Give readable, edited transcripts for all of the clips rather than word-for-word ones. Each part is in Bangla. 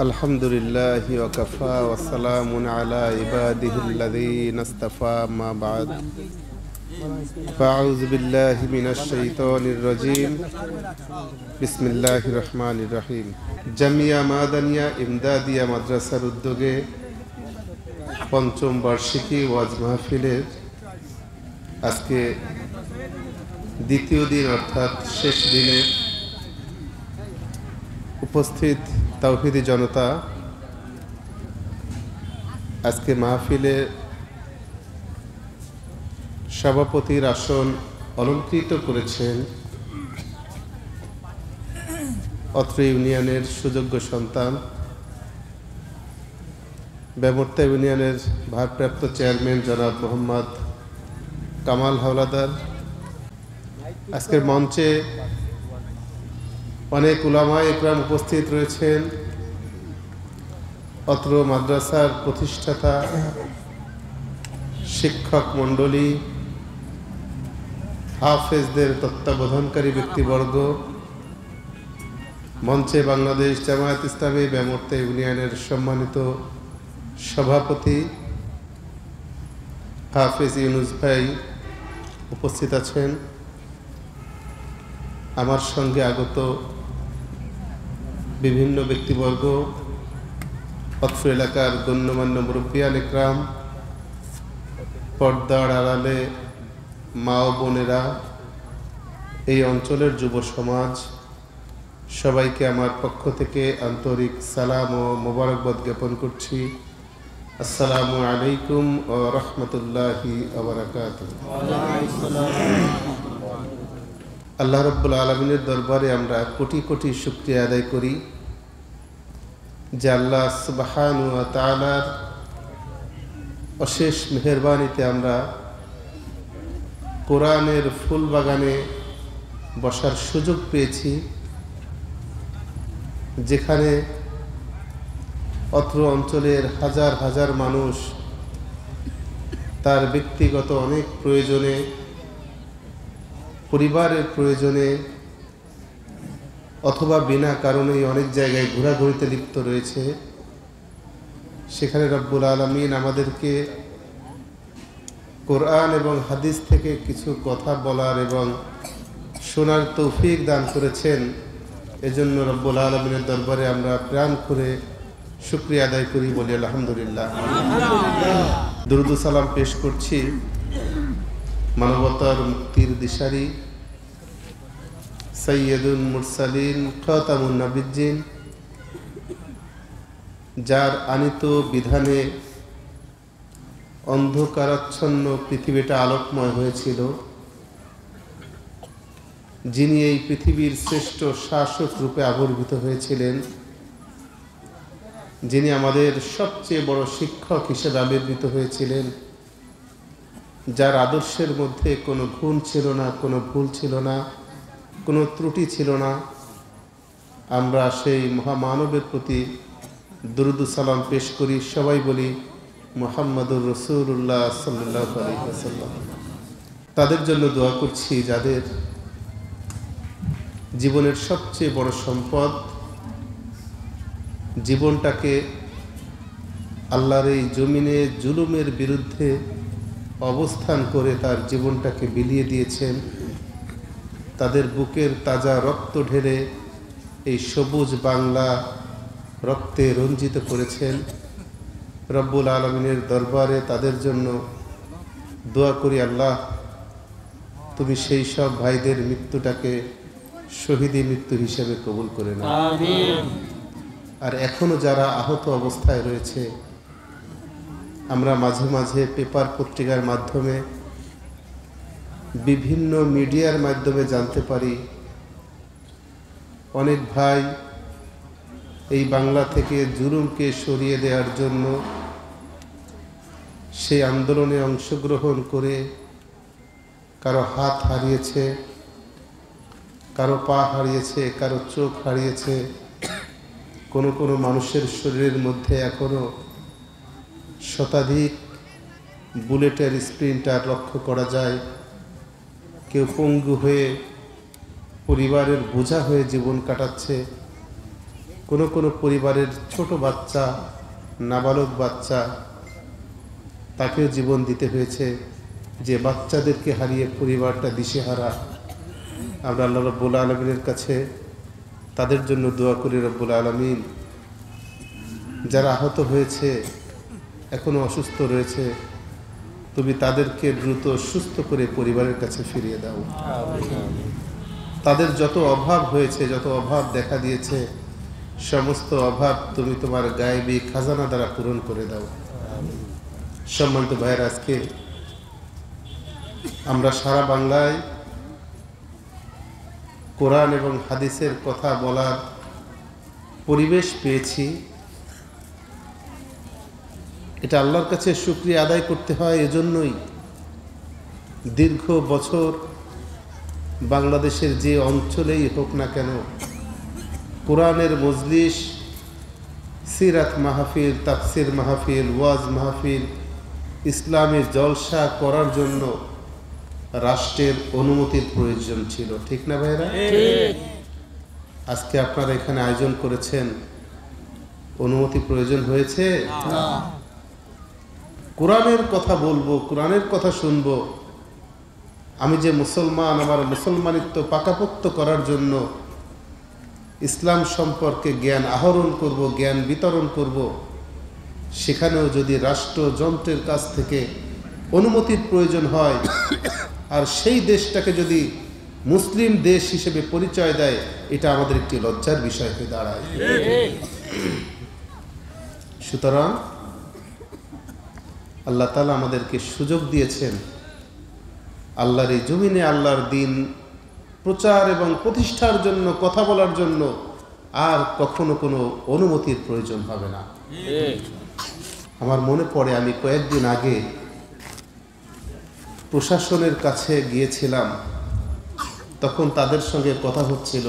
আলহামদুলিল্লাহি ওয়া কাফা ওয়া সালামুন আলা ইবাদিহিল্লাযীনা ইসতাফা মা বা'দ ফাআউযু বিল্লাহি মিনাশ শাইতানির রাজীম বিসমিল্লাহির রহমানির রহিম। জামিয়া মাদানিয়া ইমদাদিয়া মাদ্রাসার উদ্যোগে পঞ্চম বার্ষিকী ওয়াজ মাহফিলের আজকে দ্বিতীয় দিন অর্থাৎ শেষ দিনে উপস্থিত তাওহীদি জনতা, আজকে মাহফিলে সভাপতির আসন অলংকৃত করেছেন অত্র ইউনিয়নের সুযোগ্য সন্তান বেমর্তা ইউনিয়নের ভারপ্রাপ্ত চেয়ারম্যান জনাব মোহাম্মদ কামাল হাওলাদার। আজকের মঞ্চে অনেক উলামায়ে ইকরাম উপস্থিত রয়েছেন। অত্র মাদ্রাসার প্রতিষ্ঠাতা শিক্ষক মণ্ডলী, হাফেজদের তত্ত্বাবধানকারী ব্যক্তিবর্গ, মঞ্চে বাংলাদেশ জামায়াত ইসলামী বেমর্তা ইউনিয়নের সম্মানিত সভাপতি হাফেজ ইউনুস ভাই উপস্থিত আছেন। আমার সঙ্গে আগত বিভিন্ন ব্যক্তিবর্গ, অত্র এলাকার গণ্যমান্য মুরব্বিয়ান ইকরাম, পর্দার আড়ালে মা ও বোনেরা, এই অঞ্চলের যুব সমাজ, সবাইকে আমার পক্ষ থেকে আন্তরিক সালাম ও মোবারকবাদ জ্ঞাপন করছি। আসসালামু আলাইকুম ওয়া রাহমাতুল্লাহি ওয়া বারাকাতুহু। আল্লাহ রাব্বুল আলামিনের দরবারে আমরা কোটি কোটি শুকরিয়া আদায় করি যে আল্লাহ সুবহানাহু ওয়া তাআলার অশেষ মেহেরবানিতে আমরা কোরআনের ফুল বাগানে বসার সুযোগ পেয়েছি, যেখানে অত্র অঞ্চলের হাজার হাজার মানুষ তার ব্যক্তিগত অনেক প্রয়োজনে, পরিবারের প্রয়োজনে অথবা বিনা কারণেই অনেক জায়গায় ঘোরাঘুরিতে লিপ্ত রয়েছে। সেখানে রব্বুল আলামিন আমাদেরকে কোরআন এবং হাদিস থেকে কিছু কথা বলার এবং শোনার তৌফিক দান করেছেন। এজন্য রব্বুল আলামিনের দরবারে আমরা প্রাণ করে শুকরিয়া আদায় করি, বলি আলহামদুলিল্লাহ। দুরূদ ও সালাম পেশ করছি মানবতার মুক্তির দিশারি সাইয়্যিদুল মুরসালিন খাতামুন নবিয়্যিন, যার আনিত বিধানে অন্ধকারাচ্ছন্ন পৃথিবীটা আলোকময় হয়েছিল, যিনি এই পৃথিবীর শ্রেষ্ঠ শাসক রূপে আবির্ভূত হয়েছিলেন, যিনি আমাদের সবচেয়ে বড় শিক্ষক হিসেবে আবির্ভূত হয়েছিলেন, যার আদর্শের মধ্যে কোনো গুণ ছিল না, কোনো ভুল ছিল না, কোনো ত্রুটি ছিল না। আমরা সেই মহামানবের প্রতি দুরূদ ও সালাম পেশ করি। সবাই বলি মুহাম্মাদুর রাসূলুল্লাহ সাল্লাল্লাহু আলাইহি ওয়াসাল্লাম। তাদের জন্য দোয়া করছি যাদের জীবনের সবচেয়ে বড় সম্পদ, জীবনটাকে আল্লাহর এই জমিনে জুলুমের বিরুদ্ধে অবস্থান করে তার জীবনটাকে বিলিয়ে দিয়েছেন, তাদের বুকের তাজা রক্ত ঢেলে এই সবুজ বাংলা রক্তে রঞ্জিত করেছেন। রব্বুল আলামিনের দরবারে তাদের জন্য দোয়া করি, আল্লাহ তুমি সেই সব ভাইদের মৃত্যুটাকে শহীদি মৃত্যু হিসেবে কবুল করে নাও। আমিন। আর এখনো যারা আহত অবস্থায় রয়েছে, আমরা মাঝে মাঝে পেপার পত্রিকার মাধ্যমে, বিভিন্ন মিডিয়ার মাধ্যমে জানতে পারি অনেক ভাই এই বাংলা থেকে জুলুমকে সরিয়ে দেওয়ার জন্য সেই আন্দোলনে অংশগ্রহণ করে কারো হাত হারিয়েছে, কারো পা হারিয়েছে, কারো চোখ হারিয়েছে, কোনো কোনো মানুষের শরীরের মধ্যে এখনো শতাধিক বুলেটের স্প্লিন্টার লক্ষ্য করা যায়। কেউ পঙ্গু হয়ে পরিবারের বোঝা হয়ে জীবন কাটাচ্ছে। কোনো পরিবারের ছোট বাচ্চা, নাবালক বাচ্চা, তাকেও জীবন দিতে হয়েছে, যে বাচ্চাদেরকে হারিয়ে পরিবারটা দিশেহারা। আমরা আল্লাহ রাব্বুল আলামিনের কাছে তাদের জন্য দোয়া করি, রব্বুল আলামিন যারা আহত হয়েছে, এখনো অসুস্থ রয়েছে, তুমি তাদেরকে দ্রুত সুস্থ করে পরিবারের কাছে ফিরিয়ে দাও। তাদের যত অভাব হয়েছে, যত অভাব দেখা দিয়েছে, সমস্ত অভাব তুমি তোমার গায়েবী খাজানা দ্বারা পূরণ করে দাও। সম্মানিত ভাইয়ের, আজকে আমরা সারা বাংলায় কোরআন এবং হাদিসের কথা বলার পরিবেশ পেয়েছি। এটা আল্লাহর কাছে শুকরিয়া আদায় করতে হয়। এজন্যই দীর্ঘ বছর বাংলাদেশের যে অঞ্চলেই হোক না কেন, কোরআনের মজলিস, সিরাত মাহফিল, তাফসির মাহফিল, ওয়াজ মাহফিল, ইসলামী জলসা করার জন্য রাষ্ট্রের অনুমতির প্রয়োজন ছিল। ঠিক না ভাইরা? আজকে আপনারা এখানে আয়োজন করেছেন, অনুমতি প্রয়োজন হয়েছে? কোরআনের কথা বলবো, কোরআনের কথা শুনবো, আমি যে মুসলমান, আমার মুসলমানিত্ব পাকাপোক্ত করার জন্য ইসলাম সম্পর্কে জ্ঞান আহরণ করব, জ্ঞান বিতরণ করব, সেখানেও যদি রাষ্ট্রযন্ত্রের কাছ থেকে অনুমতির প্রয়োজন হয়, আর সেই দেশটাকে যদি মুসলিম দেশ হিসেবে পরিচয় দেয়, এটা আমাদের একটি লজ্জার বিষয় হয়ে দাঁড়ায়। সুতরাং আল্লাহ তাআলা আমাদেরকে সুযোগ দিয়েছেন আল্লাহর এই জমিনে আল্লাহর দ্বীন প্রচার এবং প্রতিষ্ঠার জন্য, কথা বলার জন্য আর কখনো কোনো অনুমতির প্রয়োজন হবে না। আমার মনে পড়ে, আমি কয়েকদিন আগে প্রশাসনের কাছে গিয়েছিলাম, তখন তাদের সঙ্গে কথা হচ্ছিল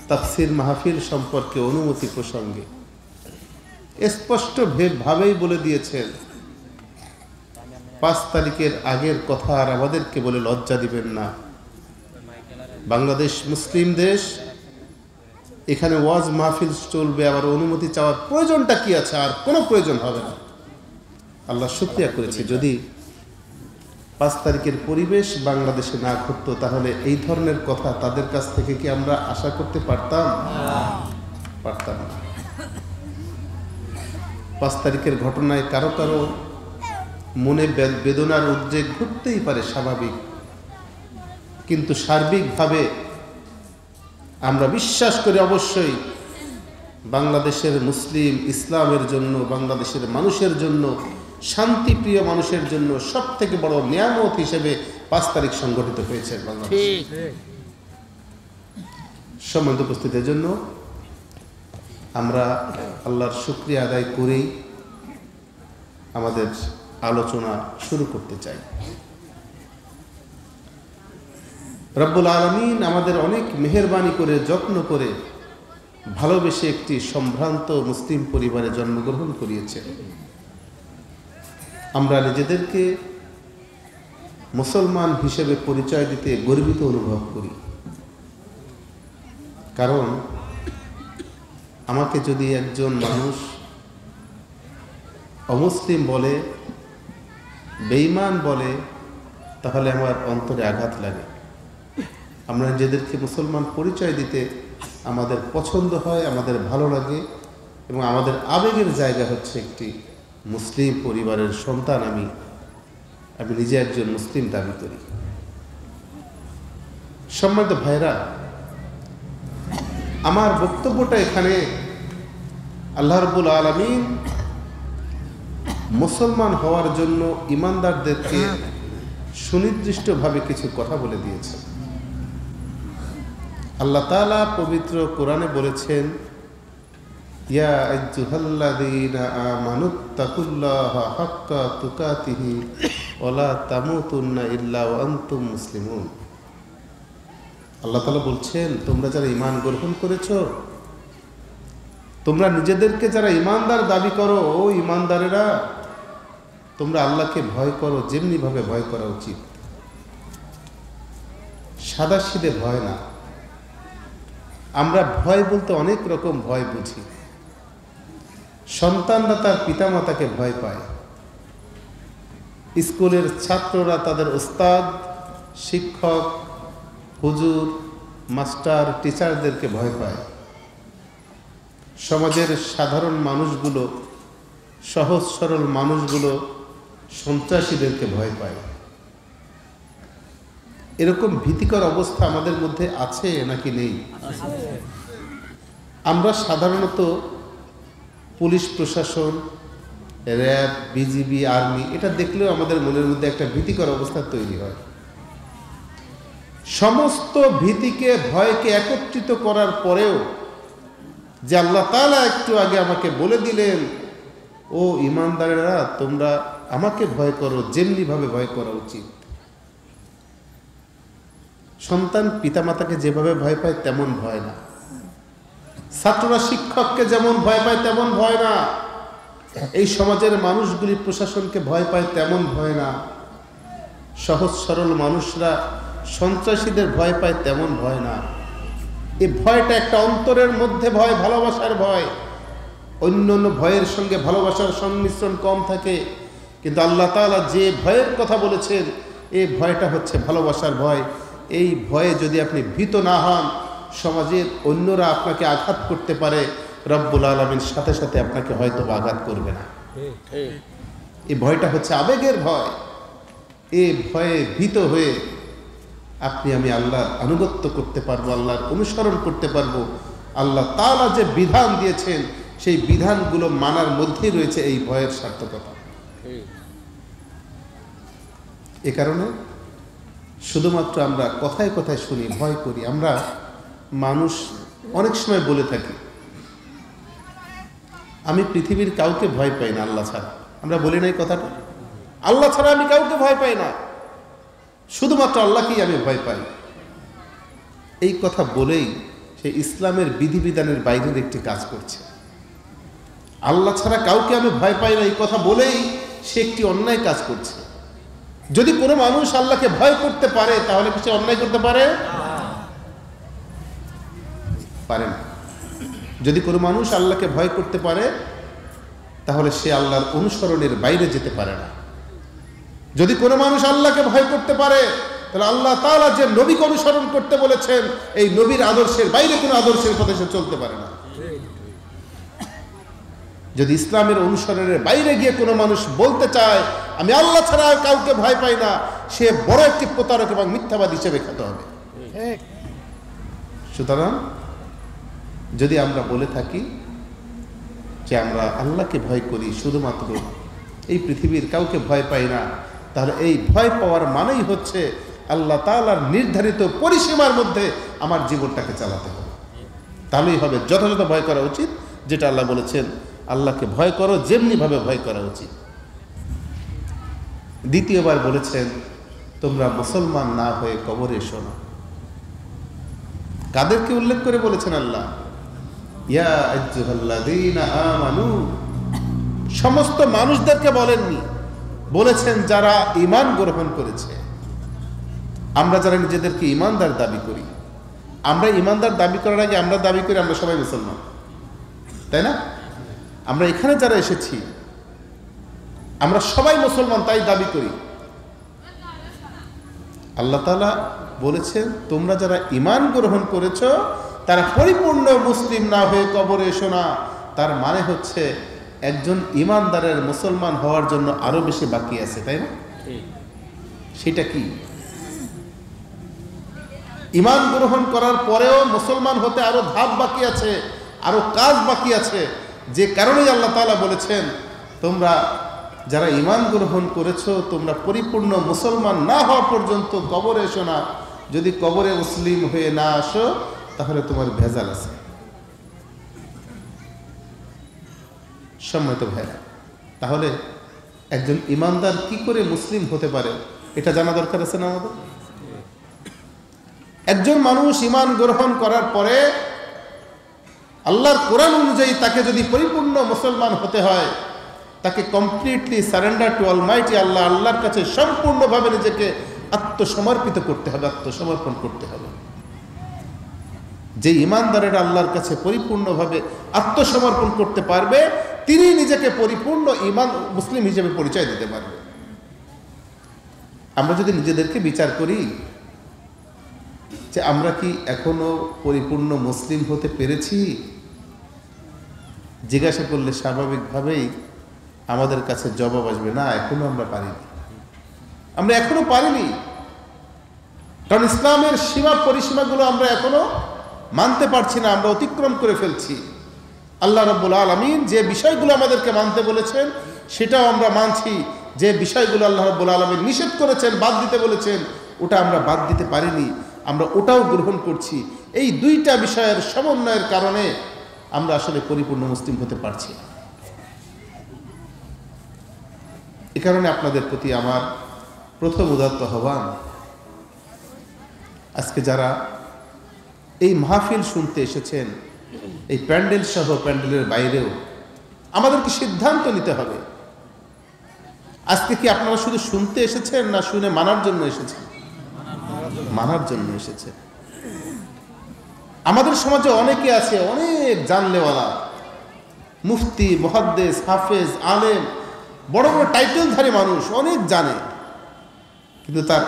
তাফসির মাহফিল সম্পর্কে অনুমতি প্রসঙ্গে। স্পষ্ট ভাবেই বলে দিয়েছেন 5 তারিখের আগের কথা আর আমাদেরকে বলে লজ্জা দিবেন না। বাংলাদেশ মুসলিম দেশ, এখানে ওয়াজ মাহফিল চলবে, আবার অনুমতি চাওয়ার প্রয়োজনটা কি আছে? আর কোনো প্রয়োজন হবে না। আল্লাহ শুকরিয়া করেছি, যদি 5 তারিখের পরিবেশ বাংলাদেশে না ঘটতো, তাহলে এই ধরনের কথা তাদের কাছ থেকে কি আমরা আশা করতে পারতাম? পারতাম না। 5 তারিখের ঘটনায় কারো কারো মনে বেদনার উদ্রেক ঘটতেই পারে, স্বাভাবিক, কিন্তু সার্বিকভাবে আমরা বিশ্বাস করি অবশ্যই বাংলাদেশের মুসলিম ইসলামের জন্য, বাংলাদেশের মানুষের জন্য, শান্তিপ্রিয় মানুষের জন্য সব থেকে বড় নিয়ামত হিসেবে 5 তারিখ সংগঠিত হয়েছে বাংলাদেশে। সম্মানিত উপস্থিতির জন্য আমরা আল্লাহর শুকরিয়া আদায় করেই আমাদের আলোচনা শুরু করতে চাই। রব্বুল আলামিন আমাদের অনেক মেহেরবানি করে, যত্ন করে, ভালোবেসে একটি সম্ভ্রান্ত মুসলিম পরিবারে জন্মগ্রহণ করিয়েছেন। আমরা নিজেদেরকে মুসলমান হিসেবে পরিচয় দিতে গর্বিত অনুভব করি। কারণ আমাকে যদি একজন মানুষ অমুসলিম বলে, বেঈমান বলে, তাহলে আমার অন্তরে আঘাত লাগে। আমরা নিজেদেরকে মুসলমান পরিচয় দিতে আমাদের পছন্দ হয়, আমাদের ভালো লাগে, এবং আমাদের আবেগের জায়গা হচ্ছে একটি মুসলিম পরিবারের সন্তান। আমি নিজে একজন মুসলিম দাবি করি। সম্মানিত ভাইরা, আমার বক্তব্যটা এখানে আল্লাহ রাব্বুল আলামিন মুসলমান হওয়ার জন্য ইমানদারদেরকে সুনির্দিষ্টভাবে কিছু কথা বলে দিয়েছেন। আল্লাহ তাআলা পবিত্র কোরআনে বলেছেন, ইয়া আইয়ুহাল্লাযীনা আমানুত্তাকুল্লাহা হাক্কা তুকাতিহি ওয়া লা তামুতুন্না ইল্লা ওয়া আনতুম মুসলিমুন। আল্লাহ তাআলা বলছেন, তোমরা যারা ঈমান গ্রহণ করেছো, তোমরা নিজেদেরকে যারা ঈমানদার দাবি করো, ও ঈমানদারেরা, তোমরা আল্লাহকে ভয় করো যেমনি ভাবে ভয় করা উচিত। সাদাসিধে ভয় না। আমরা ভয় বলতে অনেক রকম ভয় বুঝি। সন্তানরা তার পিতামাতাকে ভয় পায়, স্কুলের ছাত্ররা তাদের ওস্তাদ, শিক্ষক, হুজুর, মাস্টার, টিচারদেরকে ভয় পায়। সমাজের সাধারণ মানুষগুলো, সহজ সরল মানুষগুলো সন্ত্রাসীদেরকে ভয় পায়। এরকম ভীতিকর অবস্থা আমাদের মধ্যে আছে নাকি নেই? আমরা সাধারণত পুলিশ প্রশাসন, র্যাব, বিজিবি, আর্মি এটা দেখলেও আমাদের মনের মধ্যে একটা ভীতিকর অবস্থা তৈরি হয়। সমস্ত ভীতিকে, ভয়কে একত্রিত করার পরেও যে আল্লাহ তাআলা একটু আগে আমাকে বলে দিলেন, ও ঈমানদারেরা তোমরা আমাকে ভয় করো যেমনি ভাবে ভয় করা উচিত। সন্তান পিতামাতাকে যেভাবে ভয় পায় তেমন ভয় না, ছাত্ররা শিক্ষককে যেমন ভয় পায় তেমন ভয় না, এই সমাজের মানুষগুলি প্রশাসনকে ভয় পায় তেমন ভয় না, সহজ সরল মানুষরা সন্ত্রাসীদের ভয় পায় তেমন ভয় না। এই ভয়টা একটা অন্তরের মধ্যে ভয়, ভালোবাসার ভয়। অন্য অন্য ভয়ের সঙ্গে ভালোবাসার সংমিশ্রণ কম থাকে, কিন্তু আল্লাহ তাআলা যে ভয়ের কথা বলেছেন এই ভয়টা হচ্ছে ভালোবাসার ভয়। এই ভয়ে যদি আপনি ভীত না হন, সমাজের অন্যরা আপনাকে আঘাত করতে পারে, রব্বুল আলামিন সাথে সাথে আপনাকে হয়তো আঘাত করবে না। এই ভয়টা হচ্ছে আবেগের ভয়। এই ভয়ে ভীত হয়ে আপনি আমি আল্লাহর আনুগত্য করতে পারবো, আল্লাহর অনুসরণ করতে পারবো। আল্লাহ তাআলা যে বিধান দিয়েছেন সেই বিধানগুলো মানার মধ্যেই রয়েছে এই ভয়ের সার্থকতা। এ কারণে শুধুমাত্র আমরা কথায় কথায় শুনি, ভয় করি। আমরা মানুষ অনেক সময় বলে থাকি, আমি পৃথিবীর কাউকে ভয় পাই না আল্লাহ ছাড়া। আমরা বলি না এই কথাটা, আল্লাহ ছাড়া আমি কাউকে ভয় পাই না, শুধুমাত্র আল্লাহকেই আমি ভয় পাই। এই কথা বলেই সে ইসলামের বিধিবিধানের বাইরের একটি কাজ করছে। আল্লাহ ছাড়া কাউকে আমি ভয় পাই না এই কথা বলেই সে একটি অন্যায় কাজ করছে। যদি কোনো মানুষ আল্লাহকে ভয় করতে পারে তাহলে কি সে অন্যায় করতে পারে? পারে না। যদি কোনো মানুষ আল্লাহকে ভয় করতে পারে তাহলে সে আল্লাহর অনুসরণের বাইরে যেতে পারে না। যদি কোনো মানুষ আল্লাহকে ভয় করতে পারে তাহলে আল্লাহ তাআলা যে নবীকে অনুসরণ করতে বলেছেন এই নবীর আদর্শের বাইরে কোনো আদর্শের পথে সে চলতে পারে না। যদি ইসলামের অনুসরণের বাইরে গিয়ে কোনো মানুষ বলতে চায় আমি আল্লাহ ছাড়া কাউকে ভয় পাই না, সে বড় একটি প্রতারক এবং মিথ্যাবাদী হিসেবে খ্যাত হবে। সুতরাং যদি আমরা বলে থাকি যে আমরা আল্লাহকে ভয় করি, শুধুমাত্র এই পৃথিবীর কাউকে ভয় পাই না, তাহলে এই ভয় পাওয়ার মানেই হচ্ছে আল্লাহ তাআলার নির্ধারিত পরিসীমার মধ্যে আমার জীবনটাকে চালাতে হবে। তাহলেই হবে যথাযথ ভয় করা উচিত, যেটা আল্লাহ বলেছেন আল্লাহকে ভয় করো যেমনি ভাবে ভয় করা উচিত। দ্বিতীয়বার বলেছেন তোমরা মুসলমান না হয়ে কবরে এসো না। কাদেরকে উল্লেখ করে বলেছেন আল্লাহ? ইয়া আইয়ুহাল্লাযীনা আমানু, সমস্ত মানুষদেরকে বলেননি, বলেছেন যারা ঈমান গ্রহণ করেছে। আমরা যারা নিজেদেরকে ঈমানদার দাবি করি, আমরা ঈমানদার দাবি করার আগে আমরা দাবি করি আমরা সবাই মুসলমান, তাই না? আমরা এখানে যারা এসেছি আমরা সবাই মুসলমান তাই দাবি করি। আল্লাহ তাআলা বলেছেন তোমরা যারা ঈমান গ্রহণ করেছো তারা পরিপূর্ণ মুসলিম না হয়ে কবরে এসো না। তার মানে হচ্ছে একজন ঈমানদারের মুসলমান হওয়ার জন্য আরো বেশি বাকি আছে, তাই না? সেটা কি? ঈমান গ্রহণ করার পরেও মুসলমান হতে আরো ধাপ বাকি আছে, আরো কাজ বাকি আছে। যে কারণেই আল্লাহ তাআলা বলেছেন তোমরা যারা ঈমান গ্রহণ করেছো তোমরা পরিপূর্ণ মুসলমান না হওয়া পর্যন্ত কবরে এসো না। যদি কবরে মুসলিম হয়ে না আসো তাহলে তোমার ভেজাল আছে। সম্মানিত ভাইরা, তাহলে একজন ঈমানদার কি করে মুসলিম হতে পারে এটা জানা দরকার আছে না আমাদের? একজন মানুষ ঈমান গ্রহণ করার পরে আল্লাহর কোরআন অনুযায়ী তাকে যদি পরিপূর্ণ মুসলমান হতে হয় তাকে কমপ্লিটলি সারেন্ডার টু অলমাইটি আল্লাহ, আল্লাহর কাছে সম্পূর্ণভাবে নিজেকে আত্মসমর্পিত করতে হবে, আত্মসমর্পণ করতে হবে। যে ইমানদারেরা আল্লাহর কাছে পরিপূর্ণভাবে আত্মসমর্পণ করতে পারবে, তিনি নিজেকে পরিপূর্ণ ইমান মুসলিম হিসেবে পরিচয় দিতে পারবে। আমরা যদি নিজেদেরকে বিচার করি যে আমরা কি এখনো পরিপূর্ণ মুসলিম হতে পেরেছি, জিজ্ঞাসা করলে স্বাভাবিকভাবেই আমাদের কাছে জবাব আসবে, না, এখনো আমরা পারিনি। আমরা এখনো পারিনি, কারণ ইসলামের সীমা পরিসীমাগুলো আমরা এখনো মানতে পারছি না, আমরা অতিক্রম করে ফেলছি। আল্লাহ রাব্বুল আলামিন যে বিষয়গুলো আমাদেরকে মানতে বলেছেন সেটাও আমরা মানছি, যে বিষয়গুলো আল্লাহ রাব্বুল আলামিন নিষেধ করেছেন, বাদ দিতে বলেছেন, ওটা আমরা বাদ দিতে পারিনি, আমরা ওটাও গ্রহণ করছি। এই দুইটা বিষয়ের সমন্বয়ের কারণে আমরা আসলে পরিপূর্ণ মুসলিম হতে পারছি না। এ কারণে আপনাদের প্রতি আমার প্রথম উদাত্ত আহ্বান, আজকে যারা এই মাহফিল শুনতে এসেছেন, এই প্যান্ডেল সহ প্যান্ডেলের বাইরেও আমাদেরকে সিদ্ধান্ত নিতে হবে, আজকে কি আপনারা শুধু শুনতে এসেছেন না শুনে মানার জন্য এসেছেন? মানার জন্য এসেছেন। আমাদের সমাজে অনেকে আছে, অনেক জানলেওয়ালা, মুফতি, মুহাদ্দিস, হাফেজ, আলেম, বড় বড় টাইটেলধারী মানুষ, অনেক জানে, কিন্তু তার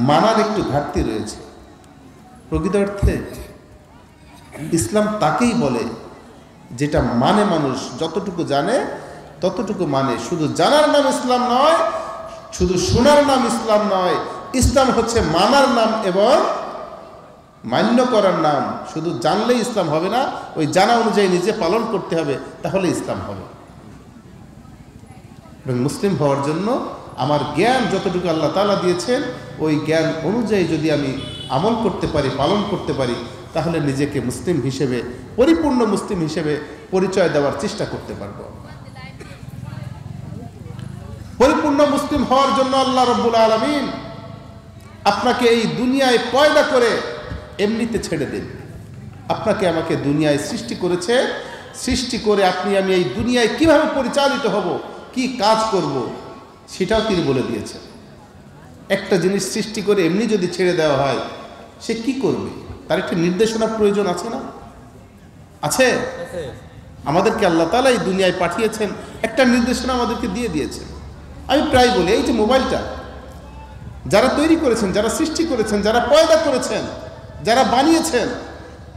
মানার একটু ঘাটতি রয়েছে। প্রকৃত অর্থে ইসলাম তাকেই বলে যেটা মানে মানুষ যতটুকু জানে ততটুকু মানে। শুধু জানার নাম ইসলাম নয়, শুধু শোনার নাম ইসলাম নয়, ইসলাম হচ্ছে মানার নাম এবং মান্য করার নাম। শুধু জানলেই ইসলাম হবে না, ওই জানা অনুযায়ী নিজে পালন করতে হবে, তাহলে ইসলাম হবে। এবং মুসলিম হওয়ার জন্য আমার জ্ঞান যতটুকু আল্লাহ তাআলা দিয়েছেন, ওই জ্ঞান অনুযায়ী যদি আমি আমল করতে পারি, পালন করতে পারি, তাহলে নিজেকে মুসলিম হিসেবে, পরিপূর্ণ মুসলিম হিসেবে পরিচয় দেওয়ার চেষ্টা করতে পারবো। পরিপূর্ণ মুসলিম হওয়ার জন্য আল্লাহ রাব্বুল আলামিন আপনাকে এই দুনিয়ায় পয়দা করে এমনিতে ছেড়ে দেন। আপনাকে আমাকে দুনিয়ায় সৃষ্টি করেছে, সৃষ্টি করে আপনি আমি এই দুনিয়ায় কিভাবে পরিচালিত হব, কি কাজ করব, সেটাও তিনি বলে দিয়েছেন। একটা জিনিস সৃষ্টি করে এমনি যদি ছেড়ে দেওয়া হয়, সে কি করবে? তার একটা নির্দেশনা প্রয়োজন আছে না? আছে। আমাদেরকে আল্লাহ তাআলা এই দুনিয়ায় পাঠিয়েছেন, একটা নির্দেশনা আমাদেরকে দিয়ে দিয়েছেন। আমি প্রায় বলি, এই যে মোবাইলটা যারা তৈরি করেছেন, যারা সৃষ্টি করেছেন, যারা পয়দা করেছেন, যারা বানিয়েছেন,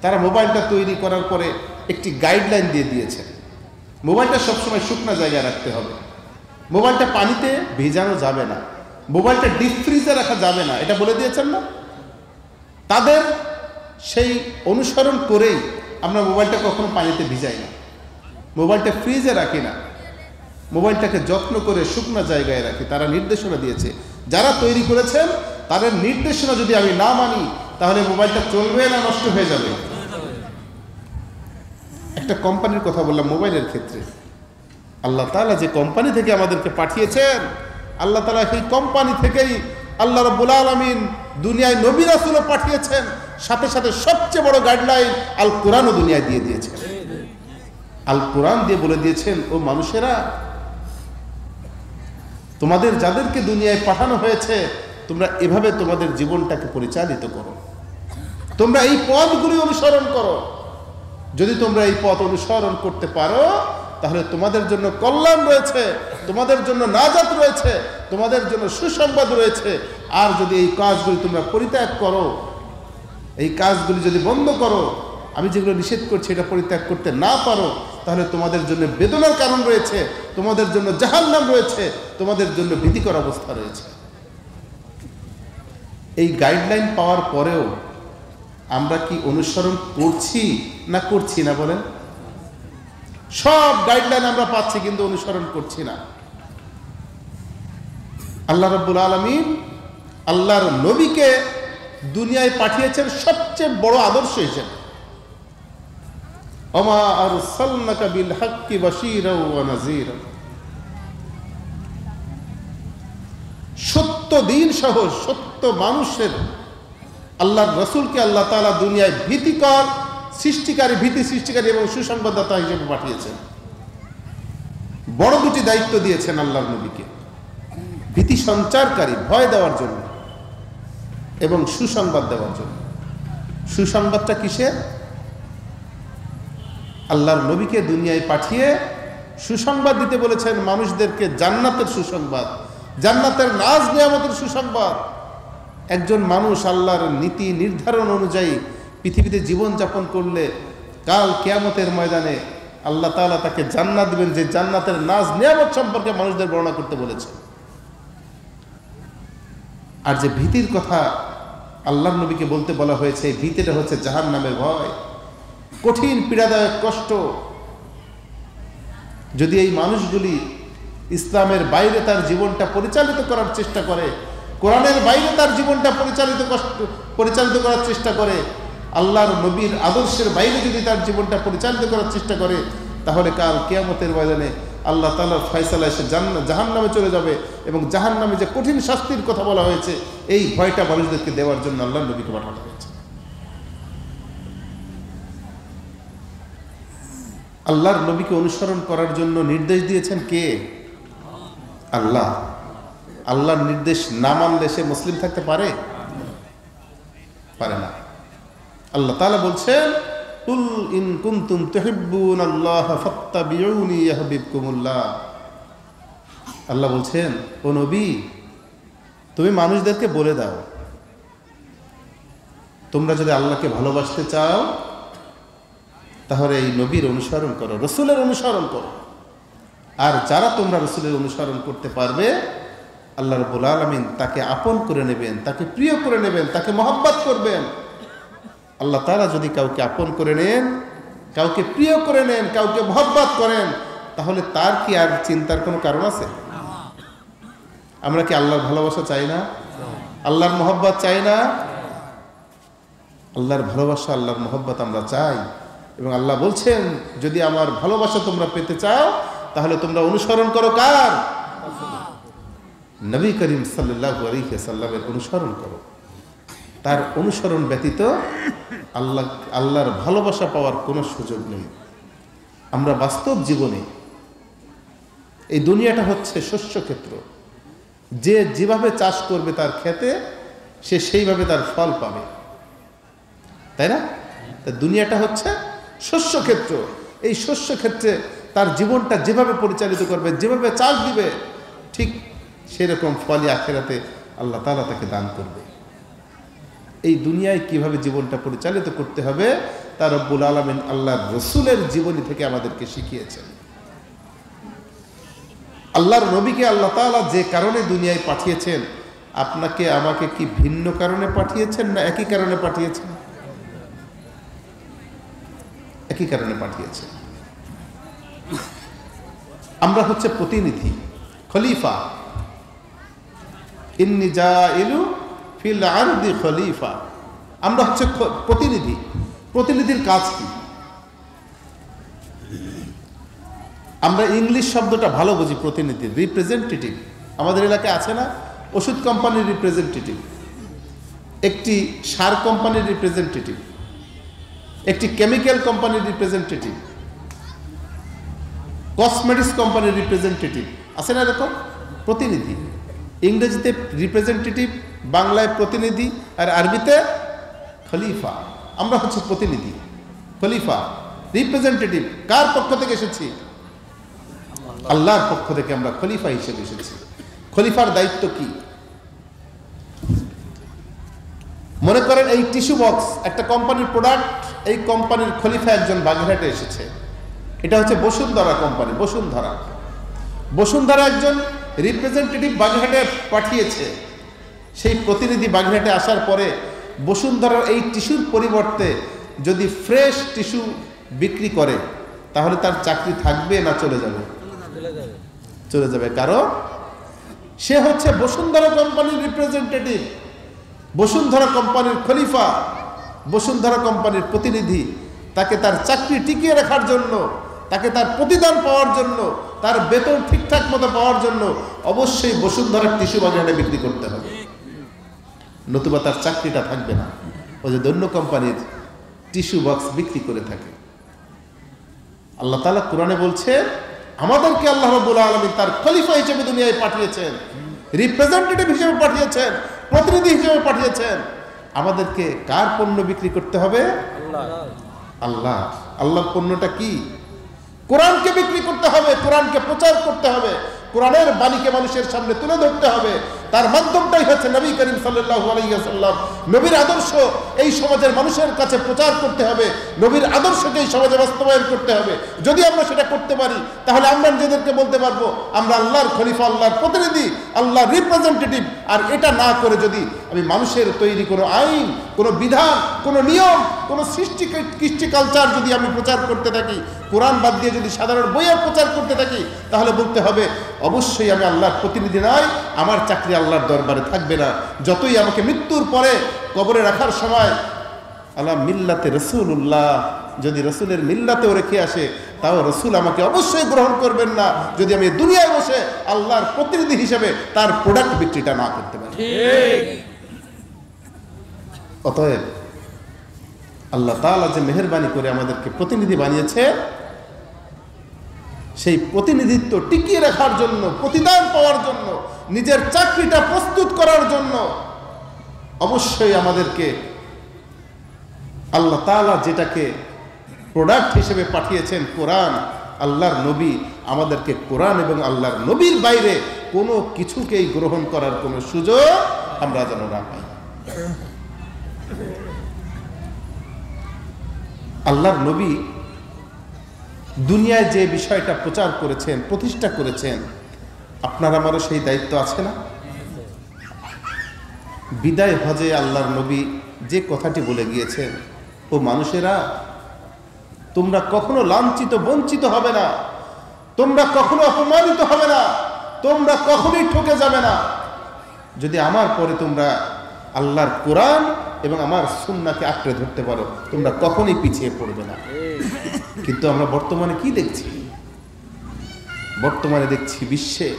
তারা মোবাইলটা তৈরি করার পরে একটি গাইডলাইন দিয়ে দিয়েছেন। মোবাইলটা সবসময় শুকনো জায়গায় রাখতে হবে, মোবাইলটা পানিতে ভেজানো যাবে না, মোবাইলটা ডিপ ফ্রিজে রাখা যাবে না, এটা বলে দিয়েছেন না? তাদের সেই অনুসরণ করেই আমরা মোবাইলটা কখনো পানিতে ভিজাই না, মোবাইলটা ফ্রিজে রাখি না, মোবাইলটাকে যত্ন করে শুকনো জায়গায় রাখি। তারা নির্দেশনা দিয়েছে, যারা তৈরি করেছেন তাদের নির্দেশনা যদি আমি না মানি, তাহলে মোবাইলটা চলবে না নষ্ট হয়ে যাবে। একটা কোম্পানির কথা বললাম মোবাইলের ক্ষেত্রে, আল্লাহ তাআলা যে কোম্পানি থেকে আমাদেরকে পাঠিয়েছেন, আল্লাহ তাআলা সেই কোম্পানি থেকেই আল্লাহ রাব্বুল আলামিন দুনিয়ায় নবী রাসূলও পাঠিয়েছেন, সাথে সাথে সবচেয়ে বড় গাইডলাইন আল কোরআনও দুনিয়ায় দিয়ে দিয়েছেন। আল কোরআন দিয়ে বলে দিয়েছেন, ও মানুষেরা, তোমাদের যাদেরকে দুনিয়ায় পাঠানো হয়েছে, তোমরা এভাবে তোমাদের জীবনটাকে পরিচালিত করো, তোমরা এই পথগুলি অনুসরণ করো। যদি তোমরা এই পথ অনুসরণ করতে পারো, তাহলে তোমাদের জন্য কল্যাণ রয়েছে, তোমাদের জন্য নাজাত রয়েছে, তোমাদের জন্য সুসংবাদ রয়েছে। আর যদি এই কাজগুলি তোমরা পরিত্যাগ করো, এই কাজগুলি যদি বন্ধ করো, আমি যেগুলো নিষেধ করছি এটা পরিত্যাগ করতে না পারো, তাহলে তোমাদের জন্য বেদনার কারণ রয়েছে, তোমাদের জন্য জাহান্নাম রয়েছে, তোমাদের জন্য ভীতিকর অবস্থা রয়েছে। এই গাইডলাইন পাওয়ার পরেও আমরা কি অনুসরণ করছি না করছি না বলেন? সব গাইডলাইন আমরা পাচ্ছি কিন্তু অনুসরণ করছি না। আল্লাহ রাব্বুল আলামিন আল্লাহর নবীকে দুনিয়ায় পাঠিয়েছেন সবচেয়ে বড় আদর্শ হিসেবে। ওমা আরসালনাকা বিল হাক্কি বাশীরা ওয়া নাযীরা, সত্য দিন সহ সত্য মানুষের আল্লাহর রাসূলকে আল্লাহ তাআলা দুনিয়ায় ভীতিকর সৃষ্টিকারী, ভীতি সৃষ্টিকারী এবং সুসংবাদদাতা হিসেবে পাঠিয়েছেন। বড় দুটি দায়িত্ব দিয়েছেন আল্লাহর নবীকে, ভীতি সঞ্চারকারী, ভয় দেওয়ার জন্য এবং সুসংবাদ দেওয়ার জন্য। সুসংবাদটা কিসের? আল্লাহর নবীকে দুনিয়ায় পাঠিয়ে সুসংবাদ দিতে বলেছেন মানুষদেরকে, জান্নাতের সুসংবাদ, জান্নাতের নাজ নিয়ামতের সুসংবাদ। একজন মানুষ আল্লাহর নীতি নির্ধারণ অনুযায়ী পৃথিবীতে জীবন যাপন করলে কাল কিয়ামতের ময়দানে আল্লাহ তাআলা তাকে জান্নাত দিবেন, যে জান্নাতের নাজ নিয়ামত সম্পর্কে মানুষদের বর্ণনা করতে বলেছে। আর যে ভীতির কথা আল্লাহর নবীকে বলতে বলা হয়েছে, এই ভীতিটা হচ্ছে জাহান্নামের ভয়, কঠিন পীড়াদায়ক কষ্ট। যদি এই মানুষগুলি ইসলামের বাইরে তার জীবনটা পরিচালিত করার চেষ্টা করে, কোরআনের বাইরে তার জীবনটা পরিচালিত করার চেষ্টা করে, আল্লাহর নবীর আদর্শের বাইরে যদি তার জীবনটা পরিচালিত করার চেষ্টা করে, তাহলে কাল কিয়ামতের ময়দানে আল্লাহ তাআলার ফয়সালা এসে জাহান্নামে চলে যাবে। এবং জাহান্নামে যে কঠিন শাস্তির কথা বলা হয়েছে, এই ভয়টা মানুষদেরকে দেওয়ার জন্য আল্লাহর নবীকে পাঠানো হয়েছে। আল্লাহর নবীকে অনুসরণ করার জন্য নির্দেশ দিয়েছেন কে? আল্লাহ। আল্লাহর নির্দেশ না মানলে সে মুসলিম থাকতে পারে? পারে না। আল্লাহ তাআলা বলছেন, কুল ইন কুনতুম তুহিব্বুনাল্লাহ ফাত্তাবিউনি ইহবিবকুমুল্লাহ। আল্লাহ বলছেন, ও নবী, তুমি মানুষদেরকে বলে দাও, তোমরা যদি আল্লাহকে ভালোবাসতে চাও তাহলে এই নবীর অনুসরণ করো, রসুলের অনুসরণ করো। আর যারা তোমরা রসুলের অনুসরণ করতে পারবে, আল্লাহ রাব্বুল আলামিন তাকে আপন করে নেবেন, তাকে প্রিয় করে নেবেন, তাকে মহব্বত করবেন। আল্লাহ তাআলা যদি কাউকে আপন করে নেন, কাউকে প্রিয় করে নেন, কাউকে মহব্বত করেন, তাহলে তার কি আর চিন্তার কোনো কারণ আছে? আমরা কি আল্লাহর ভালোবাসা চাই না? আল্লাহর মহব্বত চাই না? আল্লাহর ভালোবাসা, আল্লাহর মহব্বত আমরা চাই। এবং আল্লাহ বলছেন, যদি আমার ভালোবাসা তোমরা পেতে চাও তাহলে তোমরা অনুসরণ করো কার? নবী করিম সাল্লাল্লাহু আলাইহি ওয়াসাল্লামের অনুসরণ করো। তার অনুসরণ ব্যতীত আল্লাহর ভালোবাসা পাওয়ার কোনো সুযোগ নেই। আমরা বাস্তব জীবনে, এই দুনিয়াটা হচ্ছে শস্যক্ষেত্র, যে যেভাবে চাষ করবে তার খেতে, সে সেইভাবে তার ফল পাবে, তাই না? তা দুনিয়াটা হচ্ছে শস্যক্ষেত্র। এই শস্যক্ষেত্রে তার জীবনটা যেভাবে পরিচালিত করবে, যেভাবে চাষ দিবে, ঠিক সেরকম ফলই আখিরাতে আল্লাহ তাআলা তাকে দান করবে। এই দুনিয়ায় কিভাবে জীবনটা পরিচালিত করতে হবে তা রব্বুল আলামিন আল্লাহর রসুলের জীবনী থেকে আমাদেরকে শিখিয়েছেন। আল্লাহর নবীকে আল্লাহ তাআলা যে কারণে দুনিয়ায় পাঠিয়েছেন, আপনাকে আমাকে কি ভিন্ন কারণে পাঠিয়েছেন না একই কারণে পাঠিয়েছেন? একই কারণে পাঠিয়েছেন। আমরা হচ্ছে প্রতিনিধি, খলিফা। ইন্নী জাইলু ফিল আরদি খলিফা। আমরা হচ্ছে প্রতিনিধি। প্রতিনিধির কাজ কি? আমরা ইংলিশ শব্দটা ভালো বুঝি, প্রতিনিধি, রিপ্রেজেন্টেটিভ। আমাদের এলাকায় আছে না, ওষুধ কোম্পানির রিপ্রেজেন্টেটিভ, একটি সার কোম্পানির রিপ্রেজেন্টেটিভ, একটি কেমিক্যাল কোম্পানির রিপ্রেজেন্টেটিভ, কসমেটিক্স কোম্পানির রিপ্রেজেন্টেটিভ, আছে না এরকম? প্রতিনিধি। ইংরেজিতে রিপ্রেজেন্টেটিভ, বাংলায় প্রতিনিধি, আর আরবিতে খলিফা। আমরা হচ্ছে প্রতিনিধি, খলিফা, রিপ্রেজেন্টেটিভ। কার পক্ষ থেকে এসেছি? আল্লাহর পক্ষ থেকে আমরা খলিফা হিসেবে এসেছি। খলিফার দায়িত্ব কি? মনে করেন এই টিস্যু বক্স একটা কোম্পানির প্রোডাক্ট, এই কোম্পানির খলিফা একজন বাগেরহাটে এসেছে। এটা হচ্ছে বসুন্ধরা কোম্পানি। বসুন্ধরা একজন রিপ্রেজেন্টেটিভ বাগেরহাটে পাঠিয়েছে। সেই প্রতিনিধি বাগেরহাটে আসার পরে বসুন্ধরার এই টিস্যুর পরিবর্তে যদি ফ্রেশ টিস্যু বিক্রি করে, তাহলে তার চাকরি থাকবে না চলে যাবে? চলে যাবে। কারণ সে হচ্ছে বসুন্ধরা কোম্পানির রিপ্রেজেন্টেটিভ, বসুন্ধরা কোম্পানির খলিফা, বসুন্ধরা কোম্পানির প্রতিনিধি। তাকে তার চাকরি টিকিয়ে রাখার জন্য, তাকে তার প্রতিদান পাওয়ার জন্য, তার বেতন ঠিকঠাক মতো পাওয়ার জন্য অবশ্যই বসুন্ধরার টিস্যু বাজারে বিক্রি করতে হবে, নতুবা তার চাকরিটা থাকবে না। ও যে অন্য কোম্পানির টিস্যু বক্স বিক্রি করে থাকে। আল্লাহ তাআলা কোরআনে বলছে, আমাদেরকে আল্লাহ রাব্বুল আলামিন তার খলিফা হিসেবে দুনিয়ায় পাঠিয়েছেন, রিপ্রেজেন্টেটিভ হিসেবে পাঠিয়েছেন, প্রতিনিধি হিসেবে পাঠিয়েছেন। আমাদেরকে কার পণ্য বিক্রি করতে হবে? আল্লাহ। আল্লাহর পণ্যটা কি? কোরআনকে বিক্রি করতে হবে, কোরআনকে প্রচার করতে হবে, কোরআনের বাণীকে মানুষের সামনে তুলে ধরতে হবে। তার মাধ্যমটাই হচ্ছে নবী করিম সাল্লাল্লাহু আলাইহি ওয়াসাল্লাম। নবীর আদর্শ এই সমাজের মানুষের কাছে প্রচার করতে হবে, নবীর আদর্শকে এই সমাজে বাস্তবায়ন করতে হবে। যদি আমরা সেটা করতে পারি তাহলে আমরা নিজেদেরকে বলতে পারবো আমরা আল্লাহর খলিফা, আল্লাহর প্রতিনিধি, আল্লাহর রিপ্রেজেন্টেটিভ। আর এটা না করে যদি আমি মানুষের তৈরি কোনো আইন, কোনো বিধান, কোনো নিয়ম, কোনো কৃষ্টি কালচার যদি আমি প্রচার করতে থাকি, কোরআন বাদ দিয়ে যদি সাধারণ বইয়ের প্রচার করতে থাকি, তাহলে বলতে হবে অবশ্যই আমি আল্লাহর প্রতিনিধি নয়, আমার চাকরি আল্লাহর দরবারে থাকবে না। যতই আমাকে মৃত্যুর পরে কবরে রাখার সময় আল্লাহ মিল্লাতে রসুল্লাহ যদি রসুলের মিল্লাতেও রেখে আসে, তাও রসুল আমাকে অবশ্যই গ্রহণ করবেন না যদি আমি দুনিয়ায় বসে আল্লাহর প্রতিনিধি হিসেবে তার প্রোডাক্ট বিক্রিটা না করতে পারি। অতএব আল্লাহ তাআলা যে মেহেরবানি করে আমাদেরকে প্রতিনিধি বানিয়েছে, সেই প্রতিনিধিত্ব টিকিয়ে রাখার জন্য, প্রতিদান পাওয়ার জন্য, নিজের চাকরিটা প্রস্তুত করার জন্য অবশ্যই আমাদেরকে আল্লাহ তাআলা যেটাকে প্রোডাক্ট হিসেবে পাঠিয়েছেন, কোরআন, আল্লাহর নবী, আমাদেরকে কোরআন এবং আল্লাহর নবীর বাইরে কোনো কিছুকেই গ্রহণ করার কোনো সুযোগ আমরা যেন না পাই। আল্লাহর নবী দুনিয়ায় যে বিষয়টা প্রচার করেছেন, প্রতিষ্ঠা করেছেন, আপনার আমারও সেই দায়িত্ব আছে না? বিদায় হজে আল্লাহর নবী যে কথাটি বলে গিয়েছেন, ও মানুষেরা, তোমরা কখনো লাঞ্ছিত বঞ্চিত হবে না, তোমরা কখনো অপমানিত হবে না, তোমরা কখনোই ঠকে যাবে না যদি আমার পরে তোমরা আল্লাহর কোরআন এবং আমার সুন্নাহকে আঁকড়ে ধরতে পারো, তোমরা কখনোই পিছিয়ে পড়বে না। কিন্তু আমরা বর্তমানে কি দেখছি? বর্তমানে দেখছি বিশ্বে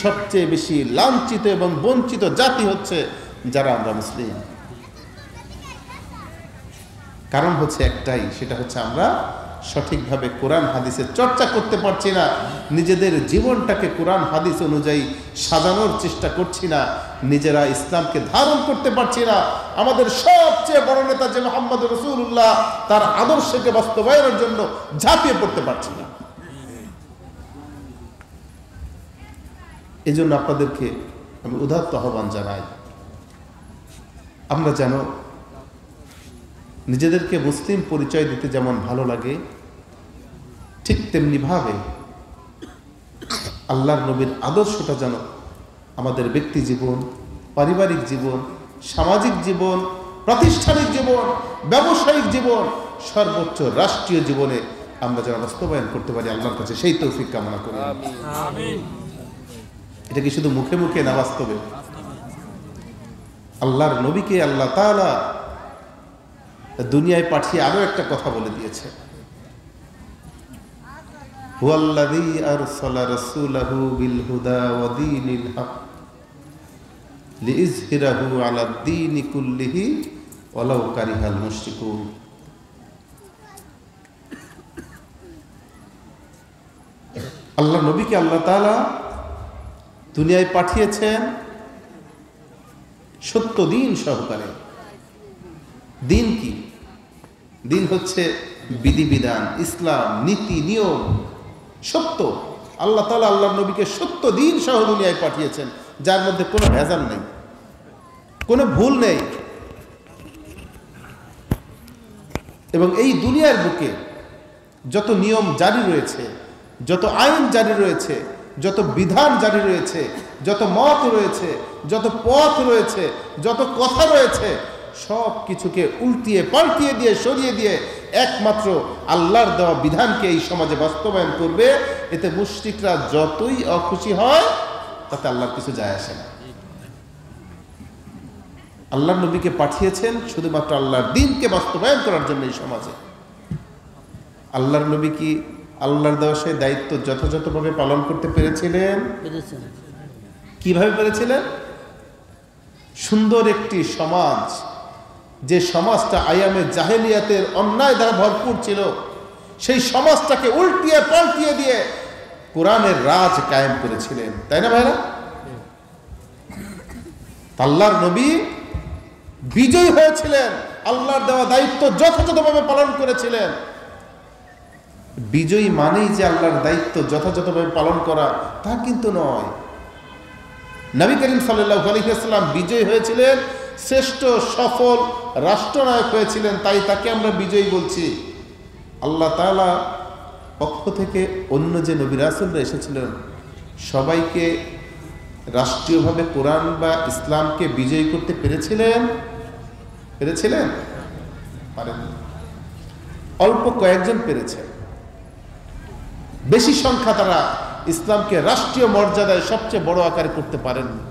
সবচেয়ে বেশি লাঞ্ছিত এবং বঞ্চিত জাতি হচ্ছে যারা আমরা মুসলিম। কারণ হচ্ছে একটাই, সেটা হচ্ছে আমরা সঠিকভাবে কোরআন হাদিসের চর্চা করতে পারছি না, নিজেদের জীবনটাকে কোরআন হাদিস অনুযায়ী সাজানোর চেষ্টা করছি না, নিজেরা ইসলামকে ধারণ করতে পারছি না। আমাদের সবচেয়ে বড় নেতা যে মুহাম্মদ রাসূলুল্লাহ, তার আদর্শকে বাস্তবায়নের জন্য ঝাঁপিয়ে পড়তে পারছি না। এই জন্য আপনাদেরকে আমি উদাত্ত আহ্বান জানাই, আমরা যেন নিজেদেরকে মুসলিম পরিচয় দিতে যেমন ভালো লাগে, ঠিক তেমনি ভাবে আল্লাহর নবীর আদর্শটা যেন আমাদের ব্যক্তি জীবন, পারিবারিক জীবন, সামাজিক জীবন, প্রাতিষ্ঠানিক জীবন, ব্যবসায়িক জীবন, সর্বোচ্চ রাষ্ট্রীয় জীবনে আমরা যেন বাস্তবায়ন করতে পারি। আল্লাহর কাছে সেই তৌফিক কামনা করি। এটা কি শুধু মুখে মুখে না, বাস্তবে? আল্লাহর নবীকে আল্লাহ তাআলা দুনিয়ায় পাঠিয়ে আরো একটা কথা বলে দিয়েছে, হুয়াল্লাযী আরসালা রাসূলাহু বিল হুদা ওয়া দীনিল হক লিইযহিরাহু আলাদ দীনি কুল্লিহি ওয়ালাউ কারিহাল মুশরিকুন। আল্লাহ নবীকে আল্লাহ তাআলা দুনিয়ায় পাঠিয়েছেন সত্য দিন সহকারে। দিন কি? দিন হচ্ছে বিধিবিধান, ইসলাম, নীতি, নিয়ম, সত্য। আল্লাহ তাআলা আল্লাহর নবীকে সত্য দিন সহ দুনিয়ায় পাঠিয়েছেন, যার মধ্যে কোনো ভেজাল নেই, কোনো ভুল নেই। এবং এই দুনিয়ার বুকে যত নিয়ম জারি রয়েছে, যত আইন জারি রয়েছে, যত বিধান জারি রয়েছে, যত মত রয়েছে, যত পথ রয়েছে, যত কথা রয়েছে, সব কিছুকে উল্টিয়ে পাল্টিয়ে দিয়ে, সরিয়ে দিয়ে একমাত্র আল্লাহর দেওয়া বিধানকে এই সমাজে বাস্তবায়ন করবে। এতে মুশরিকরা যতই অখুশি হয়, তাতে আল্লাহর কিছু যায় আসে না। আল্লাহর নবীকে পাঠিয়েছেন শুধুমাত্র আল্লাহর দ্বীনকে বাস্তবায়ন করার জন্য এই সমাজে। আল্লাহর নবী কি আল্লাহর দেওয়া সেই দায়িত্ব যথাযথভাবে পালন করতে পেরেছিলেন? কিভাবে পেরেছিলেন? সুন্দর একটি সমাজ, যে সমাজটা আয়ামে জাহেলিয়াতের অন্যায় দ্বারা ভরপুর ছিল, সেই সমাজটাকে উল্টিয়ে পাল্টিয়ে দিয়ে কোরআনের রাজ কায়েম করেছিলেন, তাই না ভাইরা? আল্লাহর নবী বিজয়ী হয়েছিলেন, আল্লাহর দেওয়া দায়িত্ব যথাযথভাবে পালন করেছিলেন। বিজয়ী মানেই যে আল্লাহর দায়িত্ব যথাযথভাবে পালন করা তা কিন্তু নয়। নবী করিম সাল্লাল্লাহু আলাইহি ওয়াসাল্লাম বিজয়ী হয়েছিলেন, শ্রেষ্ঠ সফল রাষ্ট্রনায়ক হয়েছিলেন, তাই তাকে আমরা বিজয়ী বলছি। আল্লাহ তাআলা পক্ষ থেকে অন্য যে নবী রাসূলরা এসেছিলেন সবাইকে রাষ্ট্রীয়ভাবে কোরআন বা ইসলামকে বিজয়ী করতে পেরেছিলেন? পারেননি। অল্প কয়েকজন পেরেছেন। বেশি সংখ্যা তারা ইসলামকে রাষ্ট্রীয় মর্যাদায় সবচেয়ে বড় আকারে করতে পারেননি।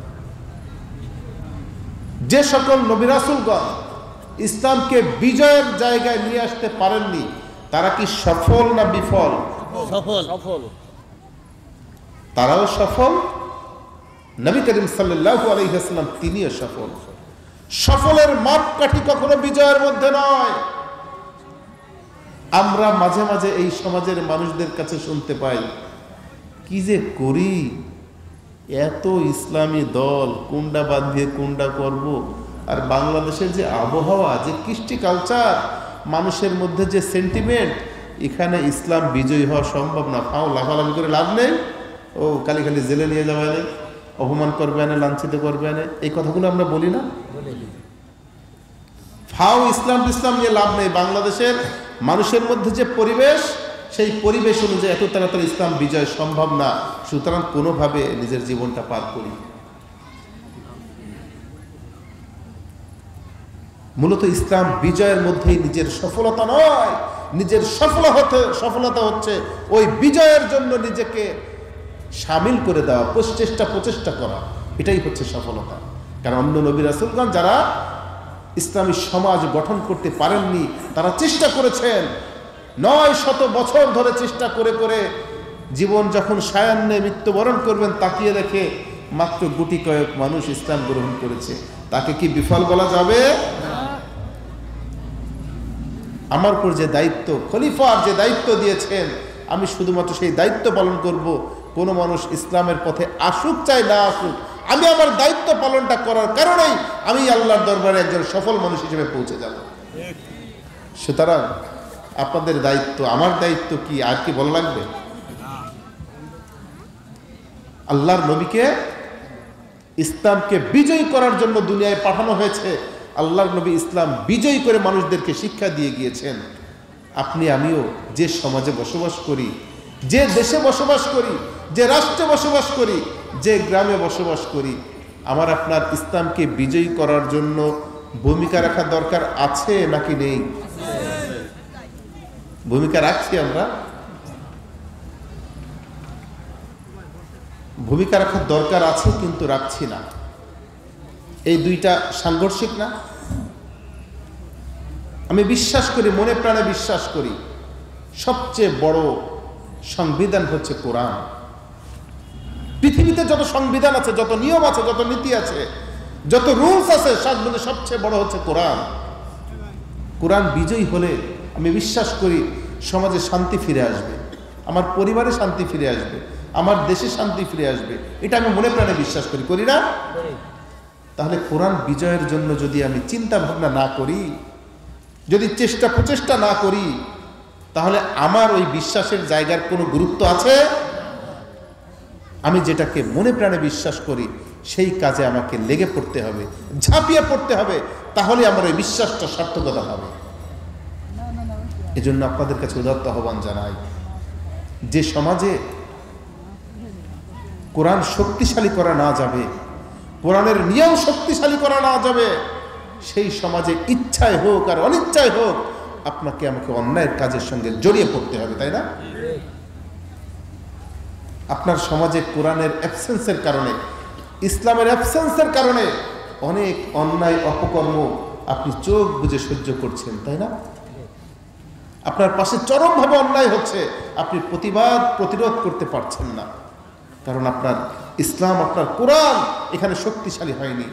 যে সকল নবী রাসূলগণ ইসলামকে বিজয়ের জায়গায় নিয়ে আসতে পারেননি তারা কি সফল না বিফল? সফল। তারাও সফল, নবী করিম সাল্লাল্লাহু আলাইহি ওয়াসাল্লাম তিনিও সফল। সফলের মাপকাঠি কখনো বিজয়ের মধ্যে নয়। আমরা মাঝে মাঝে এই সমাজের মানুষদের কাছে শুনতে পাই, কি যে করি, এত ইসলামী দল, কুন্ডা বাঁধিয়ে কুন্ডা করব, আর বাংলাদেশের যে আবহাওয়া, যে কৃষ্টি কালচার, মানুষের মধ্যে যে সেন্টিমেন্ট, এখানে ইসলাম বিজয়ী হওয়া সম্ভব না। ফাও লাফালাফি করে লাভ নেই, ও খালি খালি জেলে নিয়ে যাবে না, অপমান করবে না, লাঞ্ছিত করবে না, এই কথাগুলো আমরা বলি না? ফাও ইসলাম নিয়ে লাভ নেই। বাংলাদেশের মানুষের মধ্যে যে পরিবেশ, সেই পরিবেশ অনুযায়ী এত তাড়াতাড়ি ইসলাম বিজয় সম্ভব না। সুতরাং কোনোভাবে নিজের জীবনটা পার করি। মূলত ইসলাম বিজয়ের মধ্যেই নিজের সফলতা নয়, নিজের সফলতা হচ্ছে ওই বিজয়ের জন্য নিজেকে সামিল করে দেওয়া, প্রচেষ্টা করা, এটাই হচ্ছে সফলতা। কারণ অন্য নবী রাসূলগণ যারা ইসলামী সমাজ গঠন করতে পারেননি, তারা চেষ্টা করেছেন 900 বছর ধরে চেষ্টা করে করে জীবন যখন সায়ান্নে মৃত্যুবরণ করবেন তাকিয়ে দেখে মাত্র গুটি কয়েক মানুষ ইসলাম গ্রহণ করেছে। তাকে কি বিফল বলা যাবে? আমার উপর যে দায়িত্ব, খলিফার যে দায়িত্ব দিয়েছেন, আমি শুধুমাত্র সেই দায়িত্ব পালন করব। কোনো মানুষ ইসলামের পথে আসুক চাই না আসুক, আমি আমার দায়িত্ব পালনটা করার কারণেই আমি আল্লাহর দরবারে একজন সফল মানুষ হিসেবে পৌঁছে যাব। সুতরাং আপনাদের দায়িত্ব, আমার দায়িত্ব কি আর কি বলা লাগবে? আল্লাহর নবীকে ইসলামকে বিজয়ী করার জন্য দুনিয়ায় পাঠানো হয়েছে। আল্লাহর নবী ইসলাম বিজয়ী করে মানুষদেরকে শিক্ষা দিয়ে গিয়েছেন। আপনি আমিও যে সমাজে বসবাস করি, যে দেশে বসবাস করি, যে রাষ্ট্রে বসবাস করি, যে গ্রামে বসবাস করি, আমার আপনার ইসলামকে বিজয়ী করার জন্য ভূমিকা রাখা দরকার আছে নাকি নেই? ভূমিকা রাখছি আমরা? ভূমিকা রাখার দরকার আছে কিন্তু রাখছি না। এই দুইটা সাংঘর্ষিক না? আমি বিশ্বাস করি, মনে প্রাণে বিশ্বাস করি, সবচেয়ে বড় সংবিধান হচ্ছে কোরআন। পৃথিবীতে যত সংবিধান আছে, যত নিয়ম আছে, যত নীতি আছে, যত রুলস আছে, সব মধ্যে সবচেয়ে বড় হচ্ছে কোরআন। কোরআন বিজয়ী হলে আমি বিশ্বাস করি সমাজে শান্তি ফিরে আসবে, আমার পরিবারে শান্তি ফিরে আসবে, আমার দেশে শান্তি ফিরে আসবে। এটা আমি মনে প্রাণে বিশ্বাস করি, করি না? তাহলে কোরআন বিজয়ের জন্য যদি আমি চিন্তা ভাবনা না করি, যদি প্রচেষ্টা না করি, তাহলে আমার ওই বিশ্বাসের জায়গার কোনো গুরুত্ব আছে? আমি যেটাকে মনে প্রাণে বিশ্বাস করি সেই কাজে আমাকে লেগে পড়তে হবে, ঝাঁপিয়ে পড়তে হবে, তাহলে আমার ওই বিশ্বাসটা সার্থকতা হবে। এজন্য আপনাদের কাছে উদাত্ত আহ্বান জানাই, যে সমাজে কোরআন শক্তিশালী করা না যাবে, কোরআনের নিয়ম শক্তিশালী করা না যাবে, সেই সমাজে ইচ্ছায় হোক আর অনিচ্ছায় হোক আপনাকে আমাকে অন্যায়ের কাজের সঙ্গে জড়িয়ে পড়তে হবে, তাই না? আপনার সমাজে কোরআনের অ্যাবসেন্সের কারণে, ইসলামের অ্যাবসেন্সের কারণে অনেক অন্যায় অপকর্ম আপনি চোখ বুজে সহ্য করছেন, তাই না? আপনার পাশে চরমভাবে অন্যায় হচ্ছে, আপনি প্রতিরোধ করতে পারছেন না, কারণ আপনার ইসলাম, আপনার কোরআন এখানে শক্তিশালী হয়নি।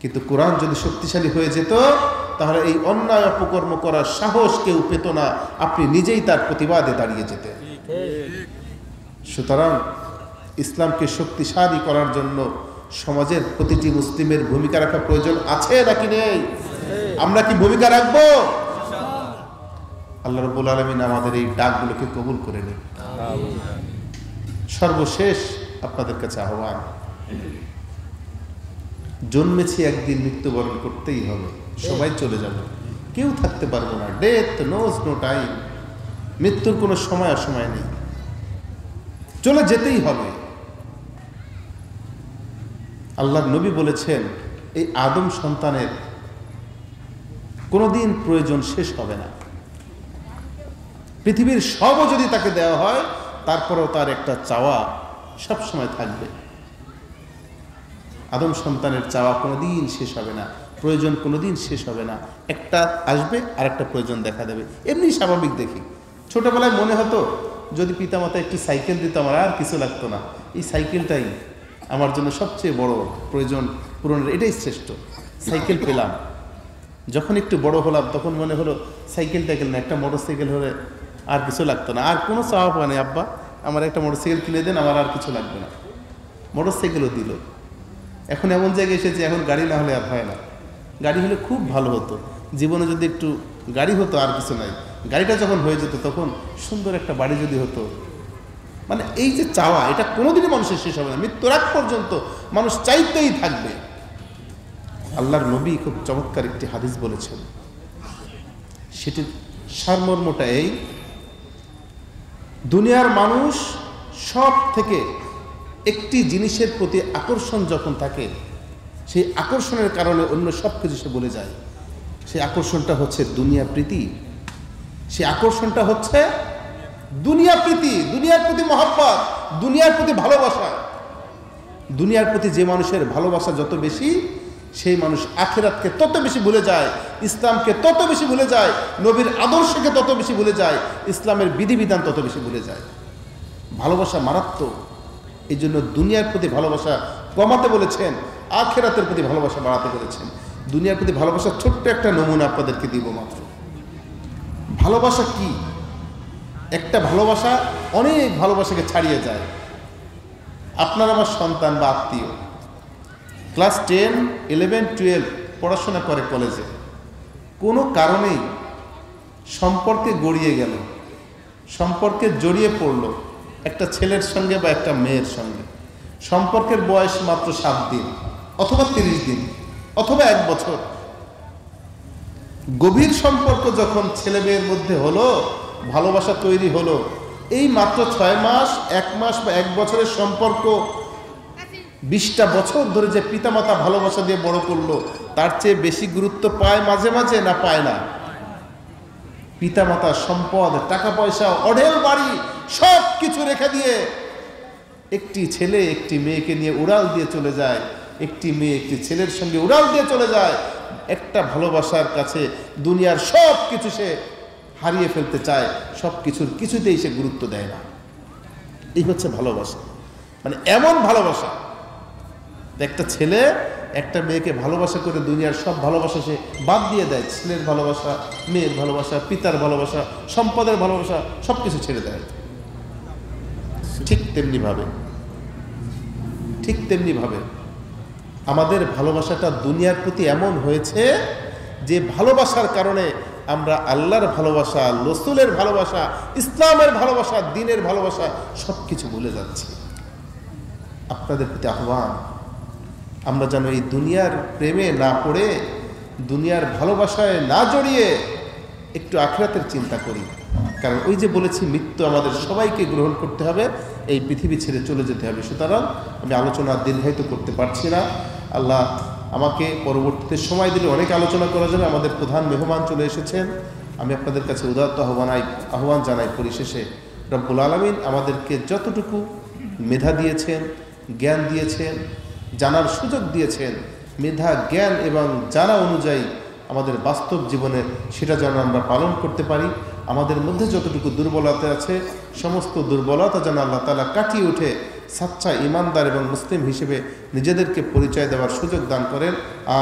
কিন্তু কোরআন যদি শক্তিশালী হয়ে যেত তাহলে এই অন্যায় অপকর্ম করার সাহস কেউ পেত না, আপনি নিজেই তার প্রতিবাদে দাঁড়িয়ে যেতেন। সুতরাং ইসলামকে শক্তিশালী করার জন্য সমাজের প্রতিটি মুসলিমের ভূমিকা রাখা প্রয়োজন আছে নাকি নেই? আমরা কি ভূমিকা রাখবো? আল্লাহ রাব্বুল আলামিন আমাদের এই ডাকগুলোকে কবুল করে নিন। সর্বশেষ আপনাদের কাছে আহ্বান, জন্মেছি একদিন মৃত্যুবরণ করতেই হবে, সবাই চলে যাবে, কেউ থাকতে পারবো না। ডেথ নোজ নো টাইম, মৃত্যুর কোনো সময় অসময় নেই, চলে যেতেই হবে। আল্লাহর নবী বলেছেন এই আদম সন্তানের কোনোদিন প্রয়োজন শেষ হবে না। পৃথিবীর সবও যদি তাকে দেওয়া হয় তারপরেও তার একটা চাওয়া সব সময় থাকবে। আদম সন্তানের চাওয়া কোনোদিন শেষ হবে না, প্রয়োজন কোনোদিন শেষ হবে না। একটা আসবে আর একটা প্রয়োজন দেখা দেবে, এমনি স্বাভাবিক দেখি। ছোটবেলায় মনে হতো যদি পিতামাতা একটি সাইকেল দিত আমার আর কিছু লাগতো না, এই সাইকেলটাই আমার জন্য সবচেয়ে বড় প্রয়োজন পূরণের, এটাই শ্রেষ্ঠ। সাইকেল পেলাম, যখন একটু বড় হলাম তখন মনে হলো সাইকেল টাইকেল না, একটা মোটর সাইকেল হলে আর কিছু লাগতো না, আর কোনো চাওয়া পাওয়া নেই, আব্বা আমার একটা মোটর সাইকেল কিনে দেন, আমার আর কিছু লাগবে না। মোটর সাইকেলও দিল। এখন এমন জায়গায় এসেছে এখন গাড়ি না হলে আর হয় না। গাড়ি হলে খুব ভালো হতো, জীবনে যদি একটু গাড়ি হতো, আর কিছু নাই। গাড়িটা যখন হয়ে যেত তখন সুন্দর একটা বাড়ি যদি হতো। মানে এই যে চাওয়া, এটা কোনোদিনই মানুষের শেষ হবে না, মৃত্যুর আগ পর্যন্ত মানুষ চাইতেই থাকবে। আল্লাহর নবী খুব চমৎকার একটি হাদিস বলেছেন, সেটির সারমর্মটা এই, দুনিয়ার মানুষ সব থেকে একটি জিনিসের প্রতি আকর্ষণ যখন থাকে, সেই আকর্ষণের কারণে অন্য সব কিছু সে বলে যায়। সেই আকর্ষণটা হচ্ছে দুনিয়া প্রীতি, সেই আকর্ষণটা হচ্ছে দুনিয়া প্রীতি, দুনিয়ার প্রতি মহব্বত, দুনিয়ার প্রতি ভালোবাসা। দুনিয়ার প্রতি যে মানুষের ভালোবাসা যত বেশি, সেই মানুষ আখিরাতকে তত বেশি ভুলে যায়, ইসলামকে তত বেশি ভুলে যায়, নবীর আদর্শকে তত বেশি ভুলে যায়, ইসলামের বিধিবিধান তত বেশি ভুলে যায়। ভালোবাসা মারাত্মক। এই জন্য দুনিয়ার প্রতি ভালোবাসা কমাতে বলেছেন, আখিরাতের প্রতি ভালোবাসা বাড়াতে বলেছেন। দুনিয়ার প্রতি ভালোবাসার ছোট্ট একটা নমুনা আপনাদেরকে দিব মাত্র। ভালোবাসা কি? একটা ভালোবাসা অনেক ভালোবাসাকে ছাড়িয়ে যায়। আপনার আমার সন্তান বা আত্মীয় ক্লাস 10, 11, 12 পড়াশোনা করে কলেজে, কোনো কারণেই সম্পর্কে গড়িয়ে গেল, সম্পর্কে জড়িয়ে পড়ল একটা ছেলের সঙ্গে বা একটা মেয়ের সঙ্গে। সম্পর্কের বয়স মাত্র 7 দিন অথবা 30 দিন অথবা 1 বছর। গভীর সম্পর্ক যখন ছেলে মেয়ের মধ্যে হলো, ভালোবাসা তৈরি হলো, এই মাত্র 6 মাস, 1 মাস বা 1 বছরের সম্পর্ক 20টা বছর ধরে যে পিতামাতা ভালোবাসা দিয়ে বড় করলো, তার চেয়ে বেশি গুরুত্ব পায় মাঝে মাঝে না পায় না? পিতামাতা, সম্পদ, টাকা পয়সা, অঢেল বাড়ি সব কিছু রেখে দিয়ে একটি ছেলে একটি মেয়েকে নিয়ে উড়াল দিয়ে চলে যায়, একটি মেয়ে একটি ছেলের সঙ্গে উড়াল দিয়ে চলে যায়। একটা ভালোবাসার কাছে দুনিয়ার সব কিছু সে হারিয়ে ফেলতে চায়, সব কিছুর কিছুতেই সে গুরুত্ব দেয় না। এই হচ্ছে ভালোবাসা। মানে এমন ভালোবাসা, একটা ছেলে একটা মেয়েকে ভালোবাসা করে দুনিয়ার সব ভালোবাসা সে বাদ দিয়ে দেয়। ছেলের ভালোবাসা, মেয়ের ভালোবাসা, পিতার ভালোবাসা, সম্পদের ভালোবাসা, সব কিছু ছেড়ে দেয়। ঠিক তেমনি ভাবে আমাদের ভালোবাসাটা দুনিয়ার প্রতি এমন হয়েছে যে ভালোবাসার কারণে আমরা আল্লাহর ভালোবাসা, রসুলের ভালোবাসা, ইসলামের ভালোবাসা, দ্বীনের ভালোবাসা সব কিছু ভুলে যাচ্ছি। আপনাদের প্রতি আহ্বান, আমরা যেন এই দুনিয়ার প্রেমে না পড়ে, দুনিয়ার ভালোবাসায় না জড়িয়ে একটু আখিরাতের চিন্তা করি। কারণ ওই যে বলেছি, মৃত্যু আমাদের সবাইকে গ্রহণ করতে হবে, এই পৃথিবী ছেড়ে চলে যেতে হবে। সুতরাং আমি আলোচনা দীর্ঘায়িত করতে পারছি না। আল্লাহ আমাকে পরবর্তীতে সময় দিলে অনেক আলোচনা করা যাবে। আমাদের প্রধান মেহমান চলে এসেছেন, আমি আপনাদের কাছে উদাত্ত আহ্বান জানাই। পরিশেষে রব্বুল আলামিন আমাদেরকে যতটুকু মেধা দিয়েছেন, জ্ঞান দিয়েছেন, জানার সুযোগ দিয়েছেন, মেধা, জ্ঞান এবং জানা অনুযায়ী আমাদের বাস্তব জীবনে সেটা যেন আমরা পালন করতে পারি। আমাদের মধ্যে যতটুকু দুর্বলতা আছে, সমস্ত দুর্বলতা যেন আল্লাহ তাআলা কাটিয়ে উঠে সাচ্চা ইমানদার এবং মুসলিম হিসেবে নিজেদেরকে পরিচয় দেওয়ার সুযোগ দান করেন।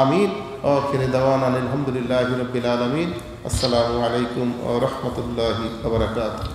আমিন। আখির দাওয়ানা আলহামদুলিল্লাহি রাব্বিল আলামিন। আসসালামু আলাইকুম ওয়া রাহমাতুল্লাহি ওয়া বারাকাতুহু।